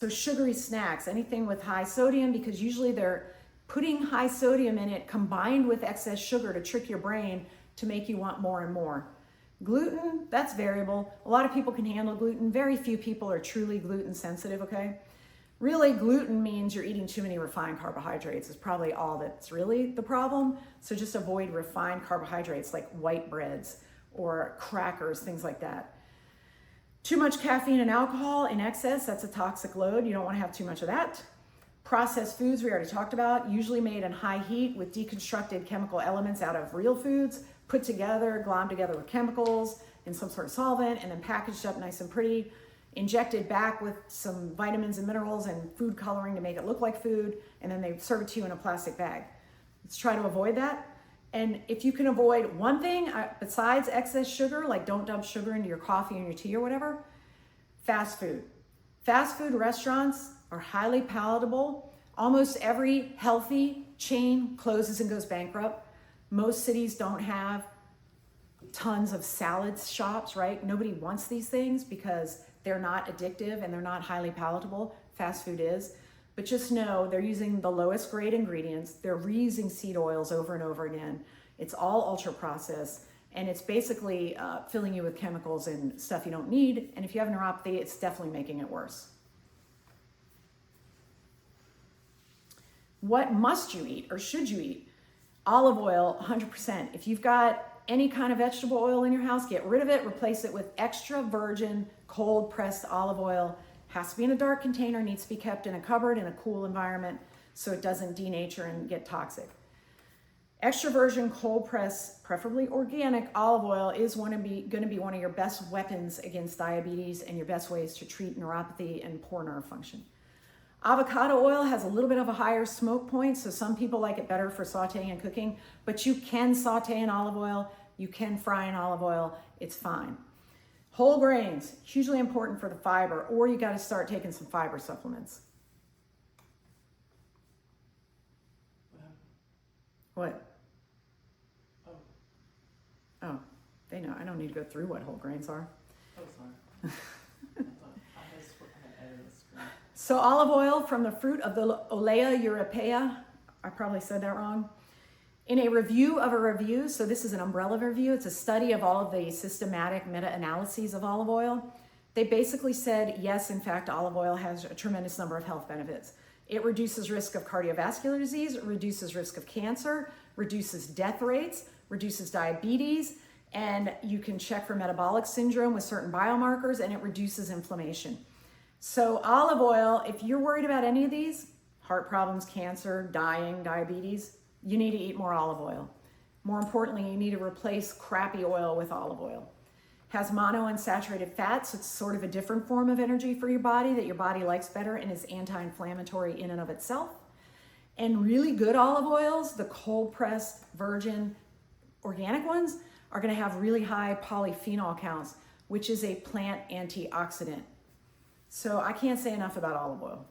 So sugary snacks, anything with high sodium, because usually they're putting high sodium in it combined with excess sugar to trick your brain to make you want more and more. Gluten, that's variable. A lot of people can handle gluten. Very few people are truly gluten sensitive, okay? Really, gluten means you're eating too many refined carbohydrates. Is probably all that's really the problem. So just avoid refined carbohydrates like white breads or crackers, things like that. Too much caffeine and alcohol in excess, that's a toxic load. You don't want to have too much of that. Processed foods, we already talked about, usually made in high heat with deconstructed chemical elements out of real foods, put together, glommed together with chemicals in some sort of solvent, and then packaged up nice and pretty, injected back with some vitamins and minerals and food coloring to make it look like food, and then they serve it to you in a plastic bag. Let's try to avoid that. And if you can avoid one thing besides excess sugar, like don't dump sugar into your coffee and your tea or whatever, fast food. Fast food restaurants are highly palatable. Almost every healthy chain closes and goes bankrupt. Most cities don't have tons of salad shops, right? Nobody wants these things because they're not addictive and they're not highly palatable. Fast food is. But just know they're using the lowest grade ingredients. They're reusing seed oils over and over again. It's all ultra processed, and it's basically filling you with chemicals and stuff you don't need. And if you have neuropathy, it's definitely making it worse. What must you eat or should you eat? Olive oil, 100%. If you've got any kind of vegetable oil in your house, get rid of it, replace it with extra virgin cold pressed olive oil. Has to be in a dark container, needs to be kept in a cupboard in a cool environment so it doesn't denature and get toxic. Extra virgin cold pressed, preferably organic olive oil is going to be one of your best weapons against diabetes and your best ways to treat neuropathy and poor nerve function. Avocado oil has a little bit of a higher smoke point, so some people like it better for sauteing and cooking, but you can saute in olive oil, you can fry in olive oil, it's fine. Whole grains, hugely important for the fiber, or you got to start taking some fiber supplements. What? Oh, they know. I don't need to go through what whole grains are. Oh, sorry. I just edited the screen. So olive oil from the fruit of the Olea europaea, I probably said that wrong. In a review of a review, so this is an umbrella review, it's a study of all of the systematic meta-analyses of olive oil. They basically said, yes, in fact, olive oil has a tremendous number of health benefits. It reduces risk of cardiovascular disease, it reduces risk of cancer, reduces death rates, reduces diabetes, and you can check for metabolic syndrome with certain biomarkers, and it reduces inflammation. So olive oil, if you're worried about any of these, heart problems, cancer, dying, diabetes, you need to eat more olive oil. More importantly, you need to replace crappy oil with olive oil. Has monounsaturated fats, so it's sort of a different form of energy for your body that your body likes better and is anti-inflammatory in and of itself. And really good olive oils, the cold pressed virgin organic ones, are gonna have really high polyphenol counts, which is a plant antioxidant. So I can't say enough about olive oil.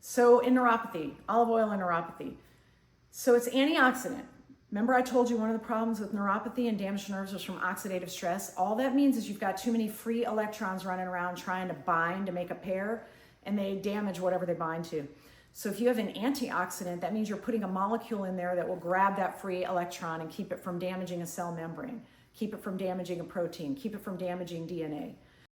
So in neuropathy, olive oil and neuropathy. So it's antioxidant. Remember I told you one of the problems with neuropathy and damaged nerves was from oxidative stress? All that means is you've got too many free electrons running around trying to bind to make a pair, and they damage whatever they bind to. So if you have an antioxidant, that means you're putting a molecule in there that will grab that free electron and keep it from damaging a cell membrane, keep it from damaging a protein, keep it from damaging DNA.